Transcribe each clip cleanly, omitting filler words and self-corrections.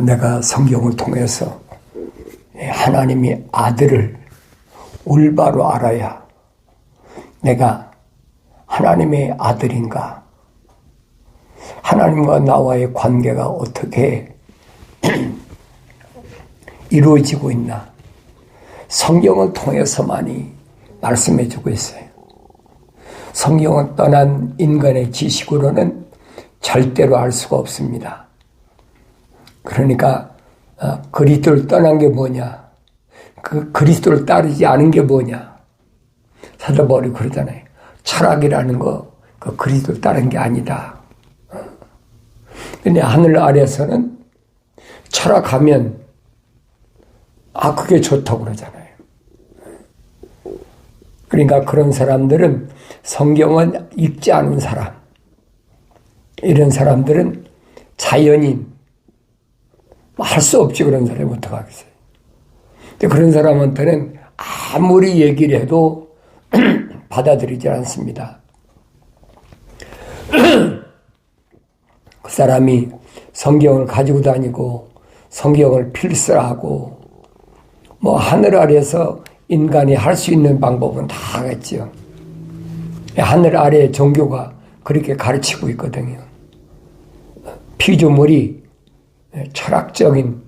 내가 성경을 통해서 하나님의 아들을 올바로 알아야 내가 하나님의 아들인가, 하나님과 나와의 관계가 어떻게 이루어지고 있나, 성경을 통해서만이 말씀해주고 있어요. 성경을 떠난 인간의 지식으로는 절대로 알 수가 없습니다. 그러니까 그리스도를 떠난 게 뭐냐, 그 그리스도를 따르지 않은 게 뭐냐, 사도 바울이 그러잖아요. 철학이라는 거 그 그리스도를 따른 게 아니다. 근데 하늘 아래에서는 철학하면 그게 좋다고 그러잖아요. 그러니까 그런 사람들은, 성경은 읽지 않은 사람, 이런 사람들은 자연인, 할 수 없지. 그런 사람이 어떡하겠어요. 근데 그런 사람한테는 아무리 얘기를 해도 받아들이지 않습니다. 그 사람이 성경을 가지고 다니고 성경을 필사하고 하늘 아래에서 인간이 할 수 있는 방법은 다 하겠죠. 하늘 아래의 종교가 그렇게 가르치고 있거든요. 피조물이 철학적인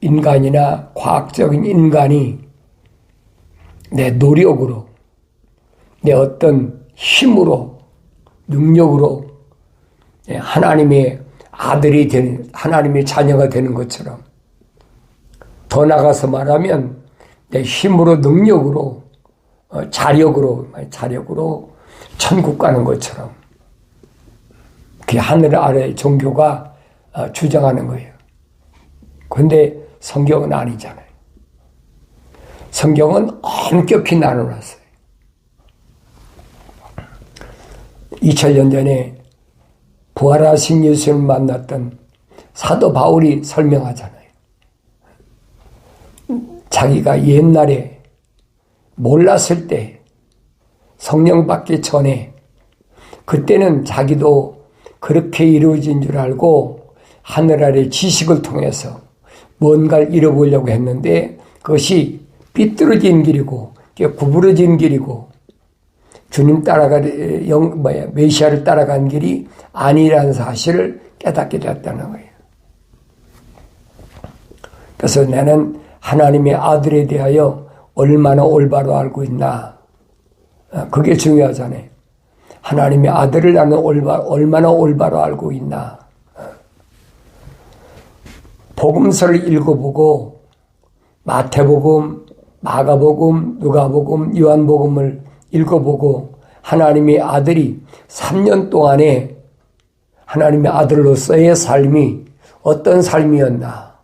인간이나 과학적인 인간이 내 노력으로, 내 어떤 힘으로, 능력으로 하나님의 아들이 되는, 하나님의 자녀가 되는 것처럼, 더 나가서 말하면 내 힘으로, 능력으로, 자력으로 천국 가는 것처럼, 그게 하늘 아래 종교가 주장하는 거예요. 그런데 성경은 아니잖아요. 성경은 엄격히 나눠놨어요. 2000년 전에 부활하신 예수님을 만났던 사도 바울이 설명하잖아요. 자기가 옛날에 몰랐을 때, 성령 받기 전에, 그때는 자기도 그렇게 이루어진 줄 알고 하늘 아래 지식을 통해서 뭔가를 잃어보려고 했는데, 그것이 삐뚤어진 길이고 구부러진 길이고 주님 메시아를 따라간 길이 아니라는 사실을 깨닫게 되었다는 거예요. 그래서 나는 하나님의 아들에 대하여 얼마나 올바로 알고 있나, 그게 중요하잖아요. 하나님의 아들을 나는 얼마나 올바로 알고 있나. 복음서를 읽어보고 마태복음, 마가복음, 누가복음, 요한복음을 읽어보고 하나님의 아들이 3년 동안에 하나님의 아들로서의 삶이 어떤 삶이었나,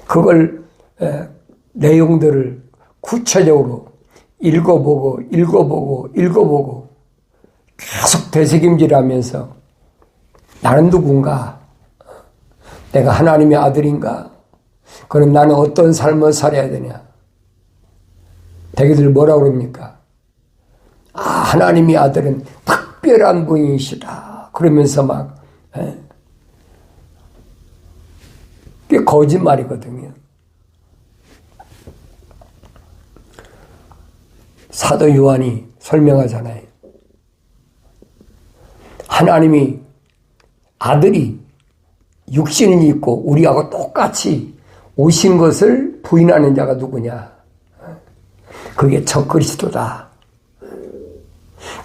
그걸 내용들을 구체적으로 읽어보고 계속 되새김질하면서 나는 누군가, 내가 하나님의 아들인가, 그럼 나는 어떤 삶을 살아야 되냐. 대개들 뭐라고 그럽니까? 하나님의 아들은 특별한 분이시다 그러면서 그게 거짓말이거든요. 사도 요한이 설명하잖아요. 하나님이 아들이 육신이 있고 우리하고 똑같이 오신 것을 부인하는 자가 누구냐? 그게 적그리스도다.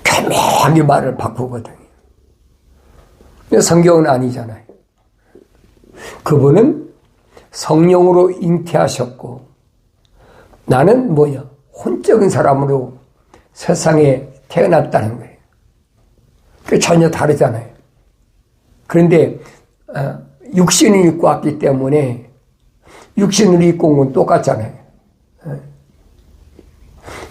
교묘하게 말을 바꾸거든요. 근데 성경은 아니잖아요. 그분은 성령으로 잉태하셨고, 나는 혼적인 사람으로 세상에 태어났다는 거예요. 그게 전혀 다르잖아요. 그런데 육신을 입고 왔기 때문에 육신을 입고 온 건 똑같잖아요.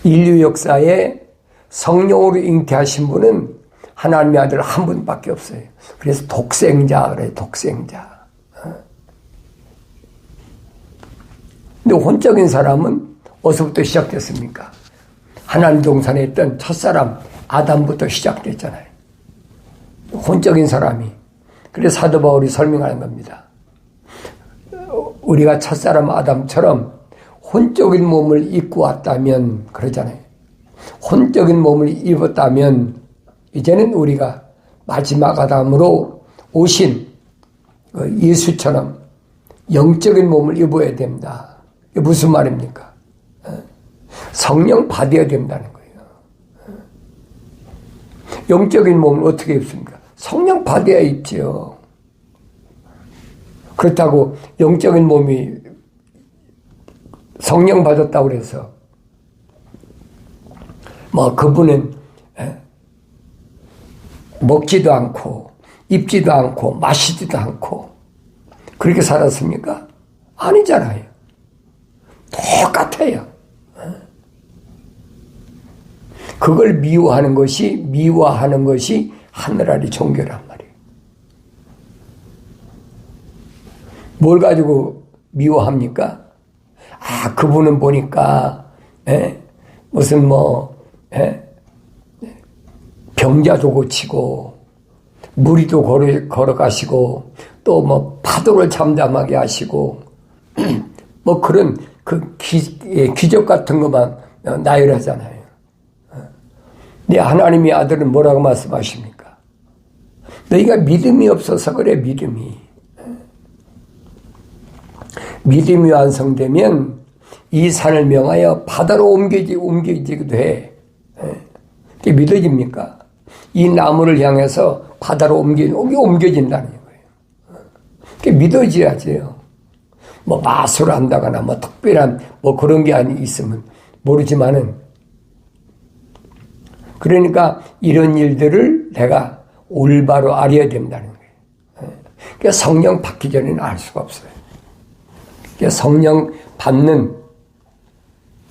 인류 역사에 성령으로 잉태하신 분은 하나님의 아들 한 분밖에 없어요. 그래서 독생자 그래요. 독생자. 근데 혼적인 사람은 어디서부터 시작됐습니까? 하나님 동산에 있던 첫사람 아담부터 시작됐잖아요. 혼적인 사람이. 그래서 사도 바울이 설명하는 겁니다. 우리가 첫사람 아담처럼 혼적인 몸을 입고 왔다면, 그러잖아요. 혼적인 몸을 입었다면 이제는 우리가 마지막 아담으로 오신 예수처럼 영적인 몸을 입어야 된다. 이게 무슨 말입니까? 성령 받아야 된다는 거예요. 영적인 몸을 어떻게 입습니까? 성령 받아야 입지요. 그렇다고 영적인 몸이 성령 받았다고 그래서 그분은 먹지도 않고 입지도 않고 마시지도 않고 그렇게 살았습니까? 아니잖아요. 똑같아요. 그걸 미워하는 것이 하늘아리 종교란 말이에요. 뭘 가지고 미워합니까? 그분은 보니까 무슨 병자도 고치고 무리도 걸어가시고 또 파도를 잠잠하게 하시고 그런 기적 같은 것만 나열하잖아요. 네 하나님의 아들은 뭐라고 말씀하십니까? 너희가 믿음이 없어서 그래. 믿음이 완성되면 이 산을 명하여 바다로 옮겨지기도 해. 그게 믿어집니까? 이 나무를 향해서 바다로 옮겨진다는 거예요. 그게 믿어져야지요. 마술을 한다거나 특별한 그런 게 있으면 모르지만은, 그러니까 이런 일들을 내가 올바로 알아야 된다는 거예요. 그러니까 성령 받기 전에는 알 수가 없어요. 그러니까 성령 받는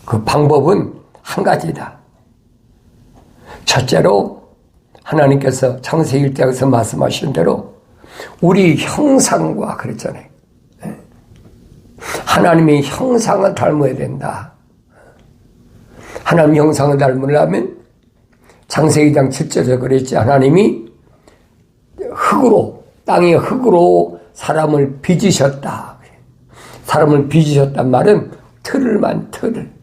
그 방법은 한 가지다. 첫째로 하나님께서 창세기 1장에서 말씀하신 대로 우리 형상과 그랬잖아요. 하나님의 형상을 닮아야 된다. 하나님의 형상을 닮으려면 창세기 2장 7절에서 그랬지. 하나님이 땅의 흙으로 사람을 빚으셨다. 사람을 빚으셨단 말은 틀을.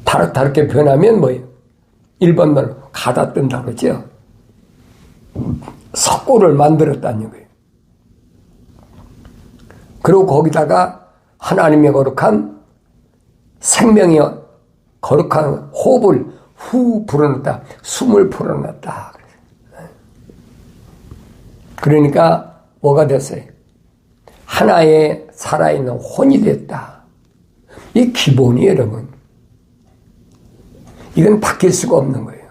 다르게 변하면 뭐예요? 일본 말로 가다 뜬다 그러죠. 석고를 만들었다는 거예요. 그리고 거기다가 하나님의 거룩한 생명의 거룩한 호흡을 후 불어넣었다. 숨을 불어넣었다. 그러니까 뭐가 됐어요? 하나의 살아있는 혼이 됐다. 이 기본이에요, 여러분. 이건 바뀔 수가 없는 거예요.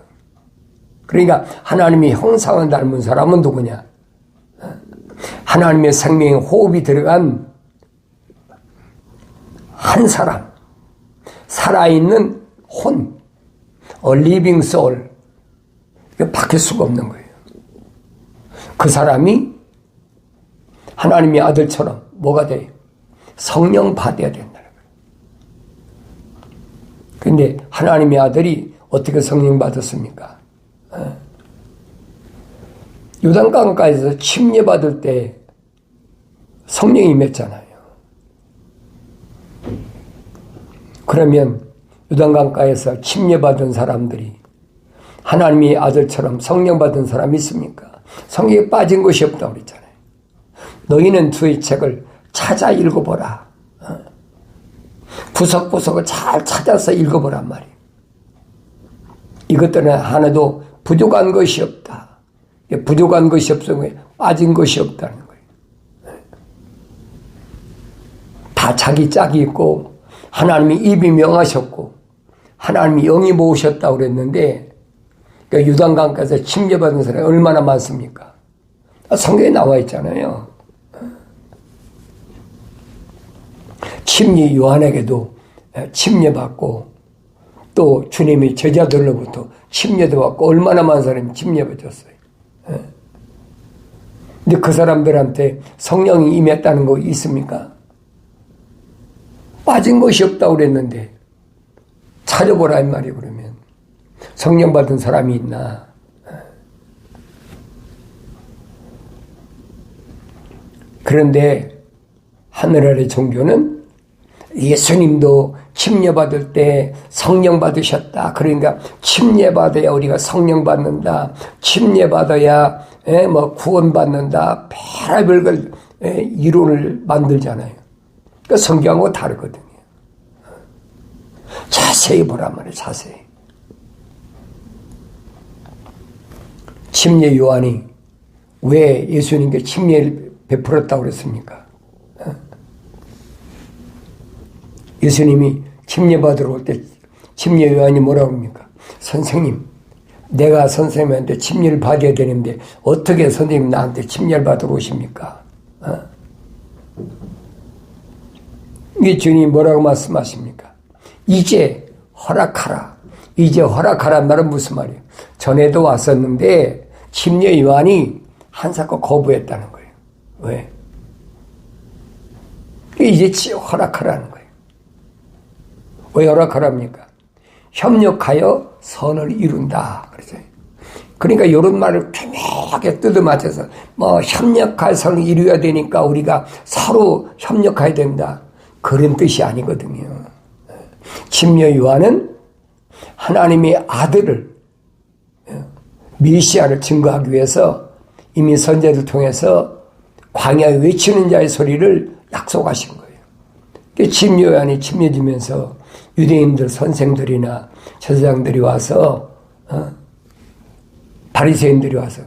그러니까 하나님의 형상을 닮은 사람은 누구냐? 하나님의 생명의 호흡이 들어간 한 사람, 살아있는 혼, living soul. 이거 바뀔 수가 없는 거예요. 그 사람이 하나님의 아들처럼 뭐가 돼요? 성령 받아야 된다는 거예요. 그런데 하나님의 아들이 어떻게 성령 받았습니까? 요단강가에서 침례받을 때 성령이 임했잖아요. 그러면 요단강가에서 침례받은 사람들이 하나님의 아들처럼 성령 받은 사람이 있습니까? 성경에 빠진 것이 없다고 그랬잖아요. 너희는 주의 책을 찾아 읽어보라. 구석구석을 잘 찾아서 읽어보란 말이에요. 이것들은 하나도 부족한 것이 없다. 부족한 것이 없으면 빠진 것이 없다는 거예요. 다 자기 짝이 있고 하나님이 입이 명하셨고 하나님이 영이 모으셨다고 그랬는데 유단강가에서 침례받은 사람이 얼마나 많습니까? 성경에 나와 있잖아요. 침례 요한에게도 침례받고 또 주님이 제자들로부터 침례도 받고 얼마나 많은 사람이 침례받았어요. 근데 그 사람들한테 성령이 임했다는 거 있습니까? 빠진 것이 없다고 그랬는데 찾아보라 이 말이에요. 그러면 성령 받은 사람이 있나? 그런데 하늘 아래 종교는 예수님도 침례받을 때 성령 받으셨다. 그러니까 침례받아야 우리가 성령 받는다. 침례받아야 구원받는다. 별의별 걸 이론을 만들잖아요. 그러니까 성경하고 다르거든요. 자세히 보란 말이에요. 자세히. 침례 요한이 왜 예수님께 침례를 베풀었다고 그랬습니까? 예수님이 침례 받으러 올 때 침례 요한이 뭐라고 합니까? 선생님, 내가 선생님한테 침례를 받아야 되는데 어떻게 선생님 나한테 침례를 받으러 오십니까? 이게 주님이 뭐라고 말씀하십니까? 이제 허락하라. 이제 허락하란 말은 무슨 말이에요? 전에도 왔었는데 침례 요한이 한 사건 거부했다는 거예요. 왜? 이제 허락하라는 거예요. 왜 허락하랍니까? 협력하여 선을 이룬다. 그랬어요. 그러니까 이런 말을 편하게 뜯어맞춰서 협력할 선을 이루어야 되니까 우리가 서로 협력해야 된다. 그런 뜻이 아니거든요. 침례 요한은 하나님의 아들을 메시아를 증거하기 위해서 이미 선제를 통해서 광야에 외치는 자의 소리를 약속하신 거예요. 침례 요한이 침례 주면서 유대인들 선생들이나 제사장들이 와서 바리새인들이 와서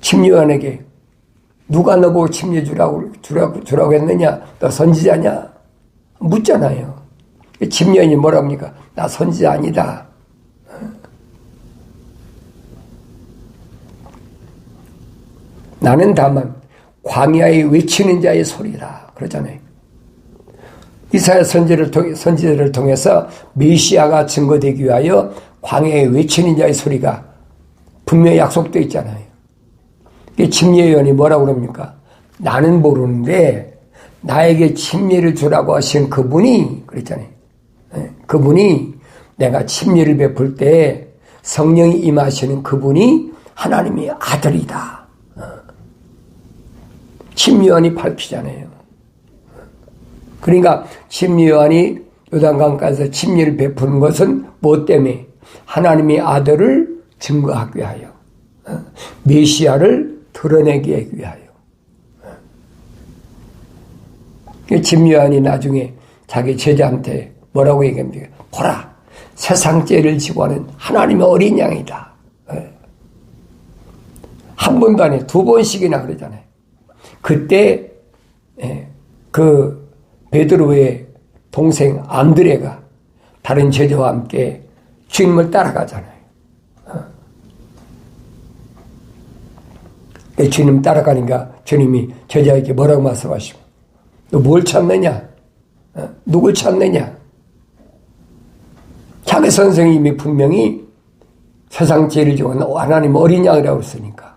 침례 요한에게 누가 너보고 침례 주라고 했느냐? 너 선지자냐? 묻잖아요. 침례 요한이 뭐라고 합니까? 나 선지자 아니다. 나는 다만 광야에 외치는 자의 소리다. 그러잖아요. 이사야 선지자를 통해서 메시아가 증거되기 위하여 광야에 외치는 자의 소리가 분명히 약속되어 있잖아요. 침례 요한이 뭐라고 그럽니까? 나는 모르는데 나에게 침례를 주라고 하신 그분이 그랬잖아요. 그분이 내가 침례를 베풀 때 성령이 임하시는 그분이 하나님의 아들이다. 침례 요한이 밝히잖아요. 그러니까 침례 요한이 요단강가에서 침례를 베푸는 것은 뭐 때문에? 하나님의 아들을 증거하기 위하여, 메시아를 드러내기 위하여. 침례 요한이 나중에 자기 제자한테 뭐라고 얘기합니까? 보라, 세상 죄를 지고 하는 하나님의 어린 양이다. 한 번도 아니에요. 두 번씩이나 그러잖아요. 그때 그 베드로의 동생 안드레가 다른 제자와 함께 주님을 따라가잖아요. 주님 따라가니까 주님이 제자에게 뭐라고 말씀하시고, 너 뭘 찾느냐? 누굴 찾느냐? 자기 선생님이 분명히 세상 죄를 지고 하나님 어린 양이라고 했으니까.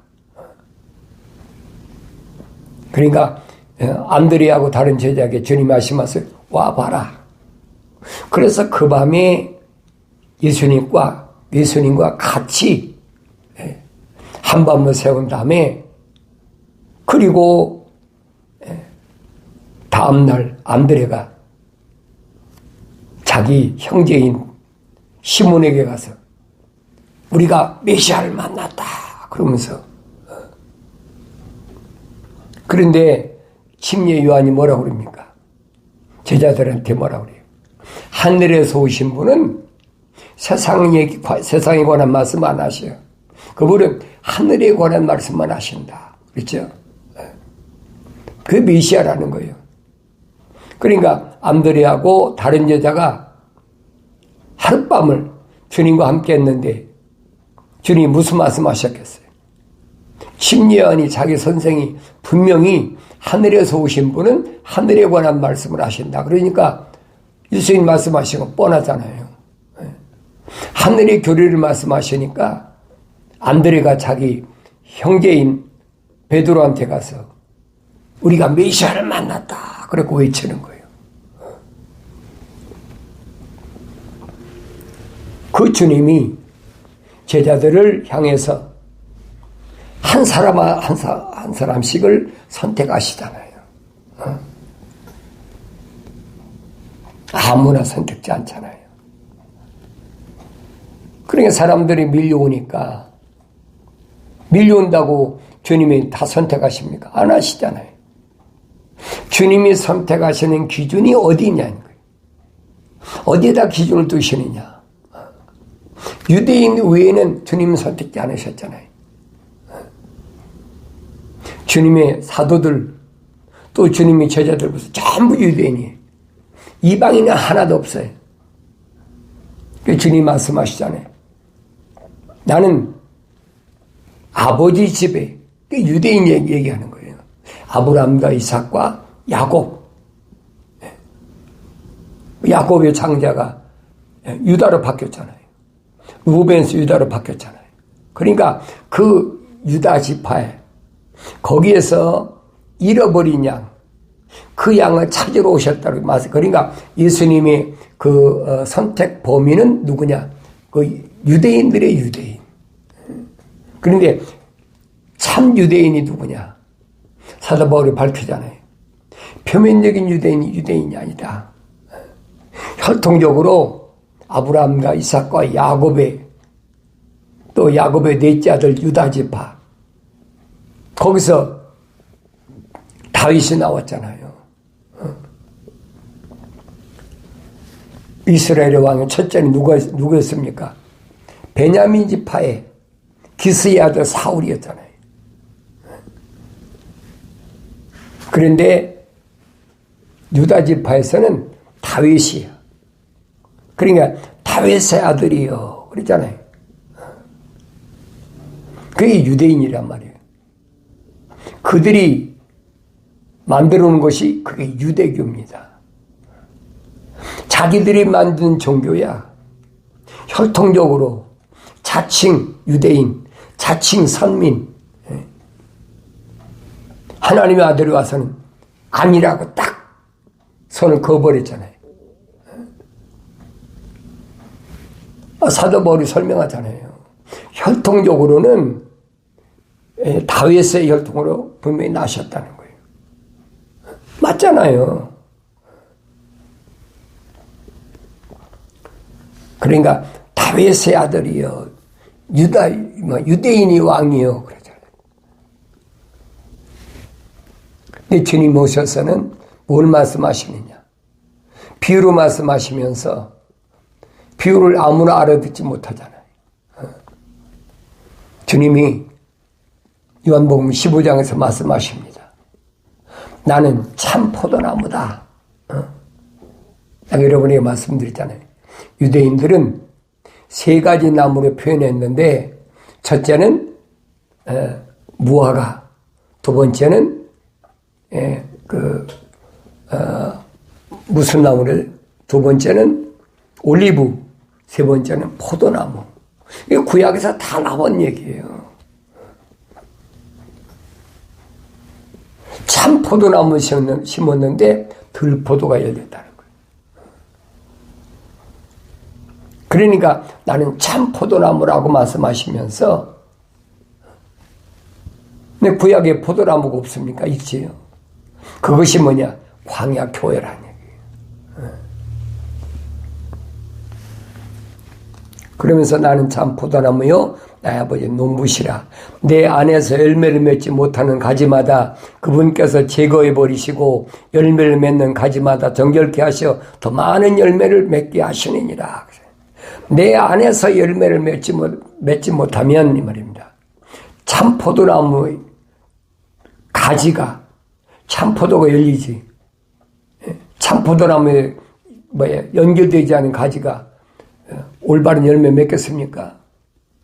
그러니까 안드레하고 다른 제자에게 주님이 말씀하세요. 와봐라. 그래서 그 밤에 예수님과 같이 한밤을 세운 다음에, 그리고 다음날 안드레가 자기 형제인 시몬에게 가서 우리가 메시아를 만났다 그러면서, 그런데 침례 요한이 뭐라고 그럽니까? 제자들한테 뭐라고 그래요? 하늘에서 오신 분은 세상에 관한 말씀 안 하셔요. 그분은 하늘에 관한 말씀만 하신다. 그렇죠? 그 메시아라는 거예요. 그러니까 안드레하고 다른 제자가 하룻밤을 주님과 함께 했는데 주님이 무슨 말씀하셨겠어요? 침례 요한이 자기 선생이 분명히 하늘에서 오신 분은 하늘에 관한 말씀을 하신다. 그러니까 예수님 말씀하신 건 뻔하잖아요. 하늘의 교리를 말씀하시니까 안드레가 자기 형제인 베드로한테 가서 우리가 메시아를 만났다 그렇게 외치는 거예요. 그 주님이 제자들을 향해서 한 사람 한 사람씩을 선택하시잖아요. 아무나 선택지 않잖아요. 그러니까 사람들이 밀려온다고 주님이 다 선택하십니까? 안 하시잖아요. 주님이 선택하시는 기준이 어디 있냐는 거예요. 어디에다 기준을 두시느냐. 유대인 외에는 주님 선택지 않으셨잖아요. 주님의 사도들 또 주님의 제자들 전부 유대인이에요. 이방인은 하나도 없어요. 주님 말씀하시잖아요. 나는 아버지 집에, 유대인 얘기하는 거예요. 아브라함과 이삭과 야곱. 야곱의 장자가 유다로 바뀌었잖아요. 루벤에서 유다로 바뀌었잖아요. 그러니까 그 유다 지파에 거기에서 잃어버린 양, 그 양을 찾으러 오셨다고 말씀. 그러니까 예수님의 그 선택 범위는 누구냐? 그 유대인들의 유대인. 그런데 참 유대인이 누구냐? 사도 바울이 밝히잖아요. 표면적인 유대인이 아니다. 혈통적으로 아브라함과 이삭과 야곱의 또 야곱의 넷째 아들 유다 지파 거기서 다윗이 나왔잖아요. 이스라엘의 왕의 첫째는 누구였습니까? 베냐민 지파의 기스의 아들 사울이었잖아요. 그런데 유다 지파에서는 다윗이에요. 그러니까 다윗의 아들이요 그랬잖아요. 그게 유대인이란 말이에요. 그들이 만들어 놓은 것이 그게 유대교입니다. 자기들이 만든 종교야. 혈통적으로 자칭 유대인, 자칭 선민, 하나님의 아들이 와서는 아니라고 딱 손을 그어버렸잖아요. 사도 바울이 설명하잖아요. 혈통적으로는 다윗의 혈통으로 분명히 나셨다는 거예요. 맞잖아요. 그러니까 다윗의 아들이요, 유대인이 왕이요 그러잖아요. 근데 주님 오셔서는 뭘 말씀하시느냐? 비유로 말씀하시면서 비유를 아무나 알아듣지 못하잖아요. 주님이 요한복음 15장에서 말씀하십니다. 나는 참 포도나무다. 여러분에게 말씀드렸잖아요. 유대인들은 세 가지 나무로 표현했는데 첫째는 무화과, 두 번째는 무슨 나무를, 두 번째는 올리브, 세 번째는 포도나무. 이 구약에서 다 나온 얘기예요. 참 포도나무 심었는데 들포도가 열렸다는 거예요. 그러니까 나는 참 포도나무라고 말씀하시면서, 근데 구약에 포도나무가 없습니까? 있지요. 그것이 뭐냐? 광야 교회라는 얘기예요. 그러면서 나는 참 포도나무요 나의 아버지 농부시라. 내 안에서 열매를 맺지 못하는 가지마다 그분께서 제거해 버리시고 열매를 맺는 가지마다 정결케 하셔 더 많은 열매를 맺게 하시느니라. 내 안에서 열매를 맺지 못하면 이 말입니다. 참 포도나무의 가지가 참 포도가 열리지. 참 포도나무에 연결되지 않은 가지가 올바른 열매 맺겠습니까?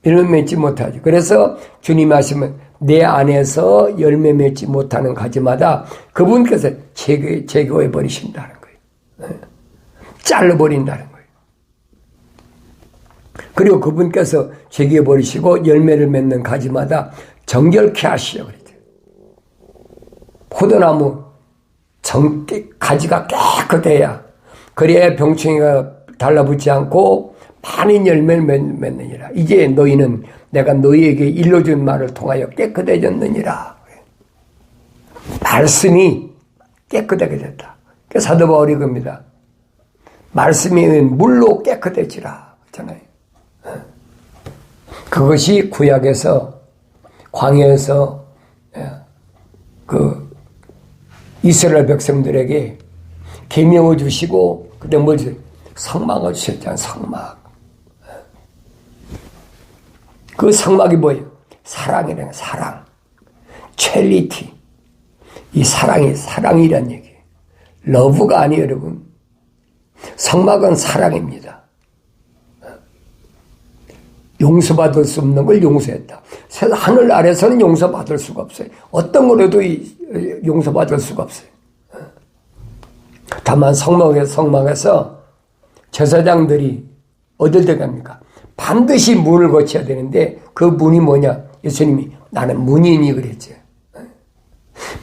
열매 맺지 못하죠. 그래서 주님이 하시면 내 안에서 열매 맺지 못하는 가지마다 그분께서 제거해 버리신다는 거예요. 잘라버린다는 거예요. 그리고 그분께서 제거해 버리시고 열매를 맺는 가지마다 정결케 하시오. 그랬죠. 포도나무 가지가 깨끗해야, 그래야 병충해가 달라붙지 않고 많은 열매를 맺느니라. 이제 너희는 내가 너희에게 일러준 말을 통하여 깨끗해졌느니라. 말씀이 깨끗하게 됐다. 그 사도 바울이 겁니다. 말씀이 물로 깨끗해지라 그렇잖아요. 그것이 구약에서 광야에서 그 이스라엘 백성들에게 계명을 주시고 그때 뭘 주세요? 성막을 주셨잖아요. 성막. 그 성막이 뭐예요? 사랑이라는 사랑. 첼리티. 이 사랑이란 얘기예요. 러브가 아니에요, 여러분. 성막은 사랑입니다. 용서받을 수 없는 걸 용서했다. 하늘 아래서는 용서받을 수가 없어요. 어떤 거라도 용서받을 수가 없어요. 다만 성막에서 제사장들이 어딜 들어갑니까? 반드시 문을 거쳐야 되는데 그 문이 뭐냐? 예수님이 나는 문이니 그랬죠.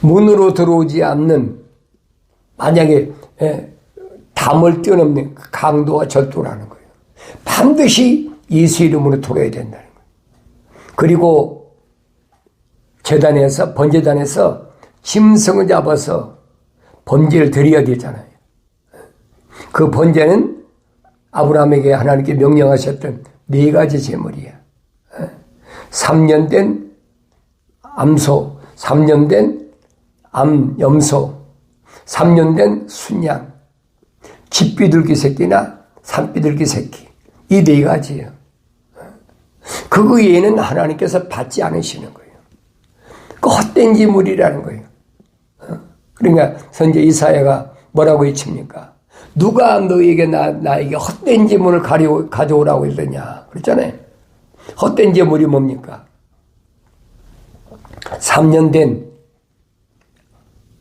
문으로 들어오지 않는 만약에 담을 뛰어넘는 강도와 절도라는 거예요. 반드시 예수 이름으로 들어야 된다는 거예요. 그리고 번제단에서 짐승을 잡아서 번제를 드려야 되잖아요. 그 번제는 아브라함에게 하나님께 명령하셨던 4가지 제물이야. 3년 된 암소, 3년 된 암염소, 3년 된 순양, 집비둘기 새끼나 산비둘기 새끼. 이 4가지예요. 그거 외에는 하나님께서 받지 않으시는 거예요. 그 헛된 제물이라는 거예요. 그러니까 선지자 이사야가 뭐라고 외칩니까? 누가 너에게 나에게 헛된 제물을 가져오라고 했더냐 그랬잖아요. 헛된 제물이 뭡니까? 3년 된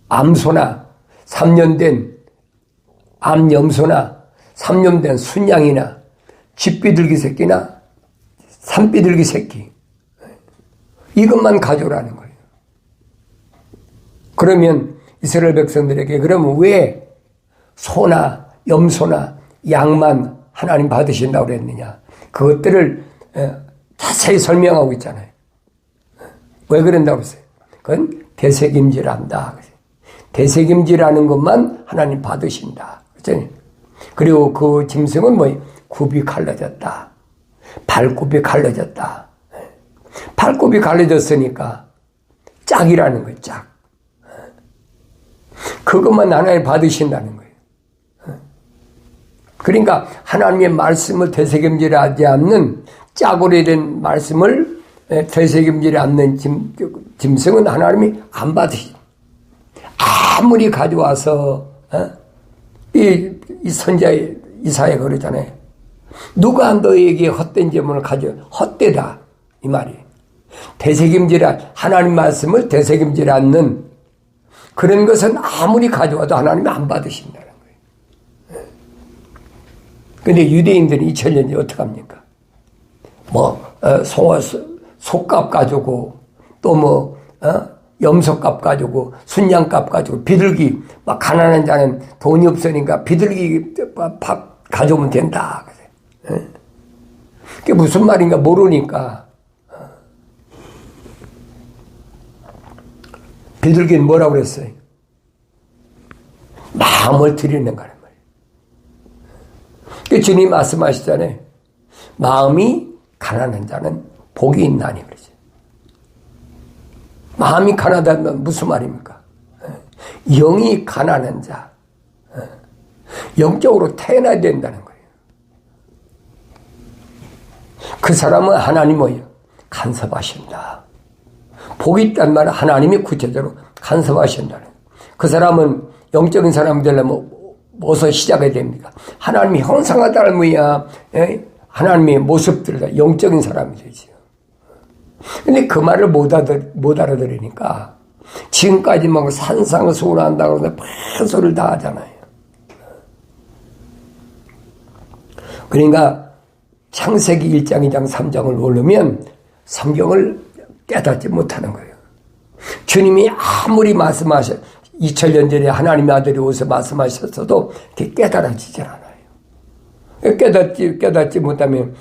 암소나 3년 된 암염소나 3년 된 순양이나 집비둘기 새끼나 산비둘기 새끼 이것만 가져오라는 거예요. 그러면 이스라엘 백성들에게 그러면 왜 소나 염소나 양만 하나님 받으신다고 그랬느냐. 그것들을 자세히 설명하고 있잖아요. 왜 그런다고 했어요? 그건 대책임질한다. 대책임질하는 것만 하나님 받으신다. 그렇잖아요. 그리고 그 짐승은 뭐예요? 굽이 갈라졌다. 발굽이 갈라졌다. 발굽이 갈라졌으니까 짝이라는 거예요. 짝. 그것만 하나님 받으신다는 거예요. 그러니까 하나님의 말씀을 되새김질하지 않는 짝으로 된 말씀을 되새김질하지 않는 짐승은 하나님이 안 받으시. 아무리 가져와서 이 선지자 이사야가 그러잖아요. 누가 너에게 헛된 제물을 헛되다 이 말이. 하나님 말씀을 되새김질 않는 그런 것은 아무리 가져와도 하나님이 안 받으신다는 거예요. 근데 유대인들이 2000년 전에 어떡합니까? 소값 가지고, 또 염소값 가지고, 순양값 가지고, 비둘기, 가난한 자는 돈이 없으니까 비둘기 밥 가져오면 된다. 그게 무슨 말인가 모르니까. 비둘기는 뭐라고 그랬어요? 마음을 드리는 거란 말이에요. 주님 말씀하시잖아요. 마음이 가난한 자는 복이 있나니 그러죠. 마음이 가난하다는 무슨 말입니까? 영이 가난한 자, 영적으로 태어나야 된다는 거예요. 그 사람은 하나님 뭐예요? 간섭하신다. 복이 있단 말은 하나님이 구체적으로 간섭하신다는 거예요. 그 사람은 영적인 사람이 되려면 뭐서 시작해야 됩니까? 하나님이 형상을 닮아야 하나님의 모습들을 영적인 사람이 되죠. 근데 그 말을 못 알아들으니까 지금까지 막 산상을 소원한다고 그러는데 큰 소리를 다 하잖아요. 그러니까 창세기 1장, 2장, 3장을 모르면 성경을 깨닫지 못하는 거예요. 주님이 아무리 2000년 전에 하나님의 아들이 오셔서 말씀하셨어도 그게 깨달아지질 않아요. 깨닫지 못하면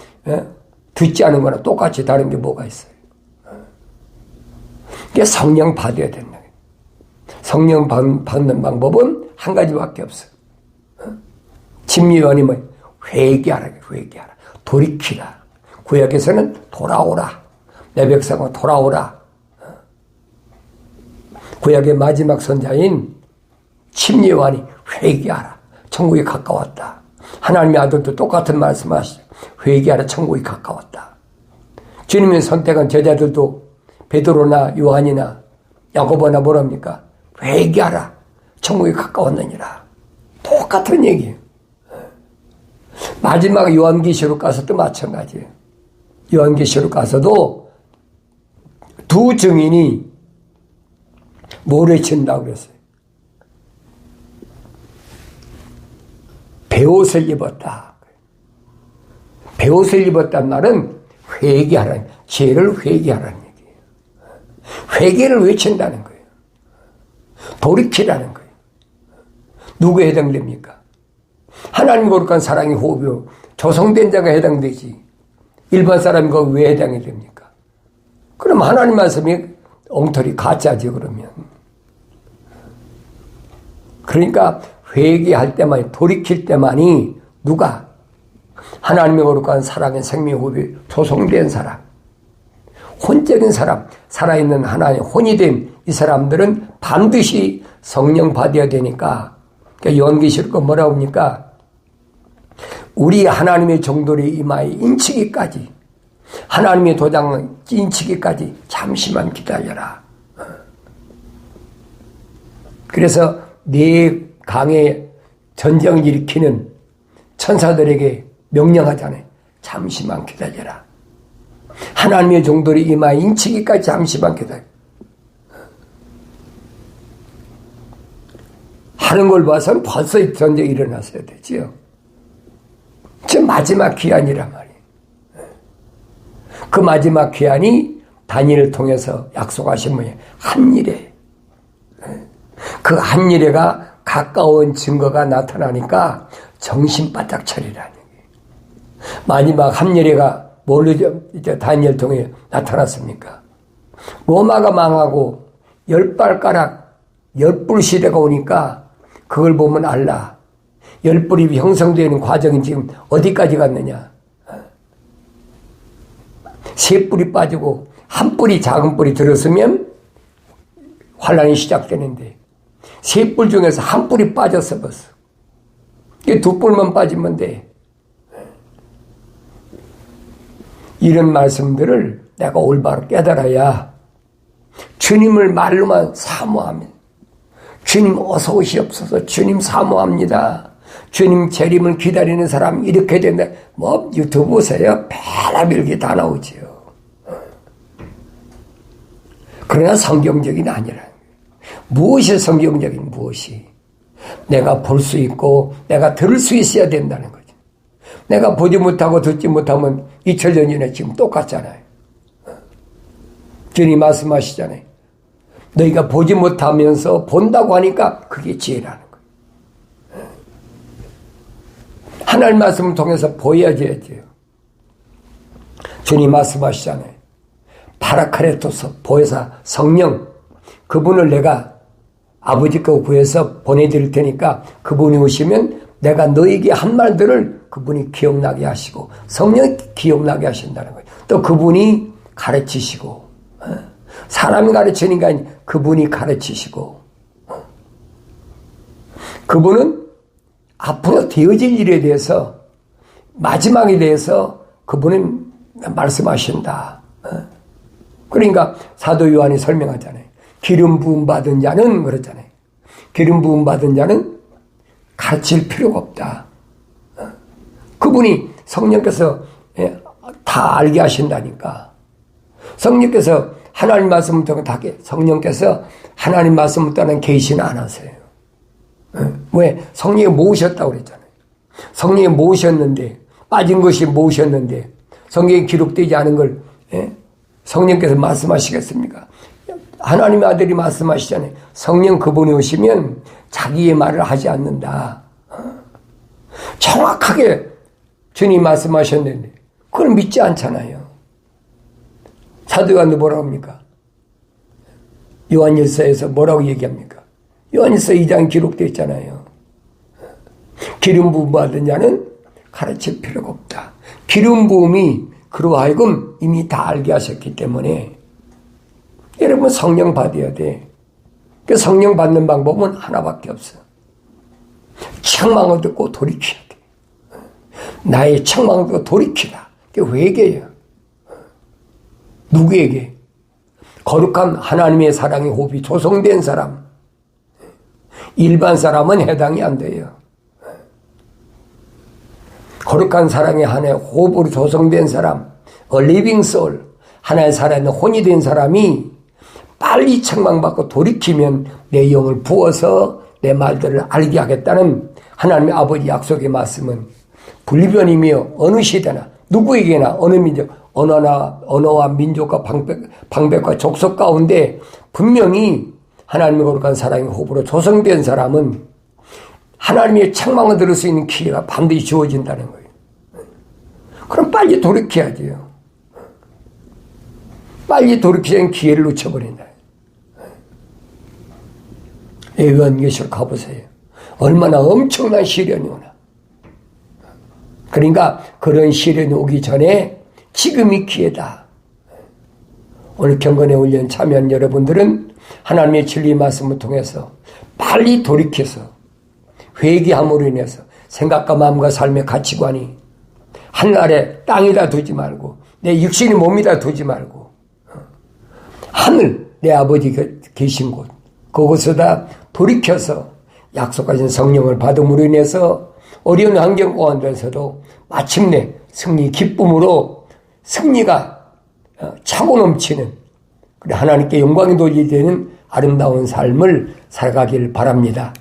듣지 않은 거나 똑같이 다른 게 뭐가 있어요? 이게 성령 받아야 된다. 성령 받는 방법은 한 가지밖에 없어. 진미원이 뭐 회개하라, 회개하라, 돌이키라. 구약에서는 돌아오라. 내 백성아 돌아오라. 구약의 마지막 선자인 침례요한이 회개하라. 천국이 가까웠다. 하나님의 아들도 똑같은 말씀하시죠. 회개하라. 천국이 가까웠다. 주님의 선택한 제자들도 베드로나 요한이나 야고보나 뭐랍니까? 회개하라. 천국이 가까웠느니라. 똑같은 얘기예요. 마지막 요한계시록 가서도 마찬가지예요. 요한계시록 가서도 두 증인이 뭘 외친다고 그랬어요? 베옷을 입었다. 베옷을 입었단 말은 회개하라는, 죄를 회개하라는 얘기예요. 회개를 외친다는 거예요. 돌이키라는 거예요. 누구에 해당됩니까? 하나님 거룩한 사랑의 호흡이요. 조성된 자가 해당되지. 일반 사람이 거기 왜 해당이 됩니까? 그럼 하나님 말씀이 엉터리 가짜지 그러면. 그러니까 회개할 때만이, 돌이킬 때만이 누가? 하나님의 거룩한 사랑의 생명 호흡이 조성된 사람, 혼적인 사람, 살아있는 하나님 혼이 된 이 사람들은 반드시 성령 받아야 되니까. 그러니까 요한계시록 뭐라고 합니까? 우리 하나님의 정돌이 이마에 인치기까지, 하나님의 도장 인치기까지 잠시만 기다려라. 그래서 네 강에 전쟁을 일으키는 천사들에게 명령하잖아요. 잠시만 기다려라. 하나님의 정돌이 이마에 인치기까지 잠시만 기다려. 하는 걸 봐서는 벌써 전쟁이 일어났어야 되지요. 지금 마지막 기한이란 말이에요. 그 마지막 기한이 다니엘을 통해서 약속하신 분이 한일에. 그 한일에가 가까운 증거가 나타나니까 정신 바짝 차리라는 얘기예요. 마지막 한일에가 뭘로 이제 다니엘 통해 나타났습니까? 로마가 망하고 10발가락 10불 시대가 오니까 그걸 보면 알라. 10불이 형성되는 과정이 지금 어디까지 갔느냐. 3뿔이 빠지고 1뿔이 작은 뿔이 들었으면 환란이 시작되는데 3뿔 중에서 1뿔이 빠졌어 벌써. 이게 2뿔만 빠지면 돼. 이런 말씀들을 내가 올바로 깨달아야 주님을 말로만 사모하면, 주님 어서 오시옵소서, 주님 사모합니다, 주님 재림을 기다리는 사람 이렇게 된다. 뭐 유튜브 보세요. 별의별 게 다 나오지요. 그러나 성경적인 아니라는 거예요. 무엇이 성경적인, 무엇이? 내가 볼 수 있고 내가 들을 수 있어야 된다는 거죠. 내가 보지 못하고 듣지 못하면 2000년 전에 지금 똑같잖아요. 주님 말씀하시잖아요. 너희가 보지 못하면서 본다고 하니까 그게 지혜라는 거예요. 하나님 말씀을 통해서 보여줘야 돼요. 주님 말씀하시잖아요. 파라카레토스 보혜사 성령, 그분을 내가 아버지 거 구해서 보내드릴 테니까 그분이 오시면 내가 너에게 한 말들을 그분이 기억나게 하시고, 성령이 기억나게 하신다는 거예요. 또 그분이 가르치시고, 사람이 가르치는 게 아니라 그분이 가르치시고, 그분은 앞으로 되어질 일에 대해서, 마지막에 대해서 그분은 말씀하신다. 그러니까 사도 요한이 설명하잖아요. 기름 부음 받은 자는 그렇잖아요. 기름 부음 받은 자는 가르칠 필요가 없다. 그분이 성령께서 다 알게 하신다니까. 성령께서 하나님 말씀을 통해 다 성령께서 하나님 말씀을 따는 계시는 안 하세요. 왜? 성령이 모으셨다고 그랬잖아요. 성령이 모으셨는데, 빠진 것이 모으셨는데 성경에 기록되지 않은 걸 성령께서 말씀하시겠습니까? 하나님의 아들이 말씀하시잖아요. 성령 그분이 오시면 자기의 말을 하지 않는다. 정확하게 주님 말씀하셨는데 그걸 믿지 않잖아요. 사도 요한도 뭐라고 합니까? 요한일서에서 뭐라고 얘기합니까? 요한일서 2장 기록되어 있잖아요. 기름 부음 받은 자는 가르칠 필요가 없다. 기름 부음이 그로 하여금 이미 다 알게 하셨기 때문에 여러분 성령 받아야 돼. 그 성령 받는 방법은 하나밖에 없어. 책망을 듣고 돌이켜야 돼. 나의 책망을 듣고 돌이키라. 그게 회개예요. 누구에게? 거룩한 하나님의 사랑의 호흡이 조성된 사람. 일반 사람은 해당이 안 돼요. 거룩한 사랑의 하나의 호흡으로 조성된 사람, a living soul, 하나의 살아있는 혼이 된 사람이 빨리 책망받고 돌이키면 내 영을 부어서 내 말들을 알게 하겠다는 하나님의 아버지 약속의 말씀은 불변이며 어느 시대나 누구에게나 어느 민족, 언어와 민족과 방백과 족속 가운데 분명히 하나님의 거룩한 사랑의 호흡으로 조성된 사람은 하나님의 책망을 들을 수 있는 기회가 반드시 주어진다는 거예요. 그럼 빨리 돌이켜야죠. 빨리 돌이키는 기회를 놓쳐버린다. 예언교실 가보세요. 얼마나 엄청난 시련이 오나. 그러니까 그런 시련이 오기 전에 지금이 기회다. 오늘 경건의 훈련 참여한 여러분들은 하나님의 진리 말씀을 통해서 빨리 돌이켜서 회개함으로 인해서 생각과 마음과 삶의 가치관이 하늘에 땅이다 두지 말고 내 육신이 몸이다 두지 말고 하늘 내 아버지 계신 곳 그곳에다 돌이켜서 약속하신 성령을 받음으로 인해서 어려운 환경 가운데서도 마침내 승리 기쁨으로 승리가 차고 넘치는 하나님께 영광이 돌리게 되는 아름다운 삶을 살아가길 바랍니다.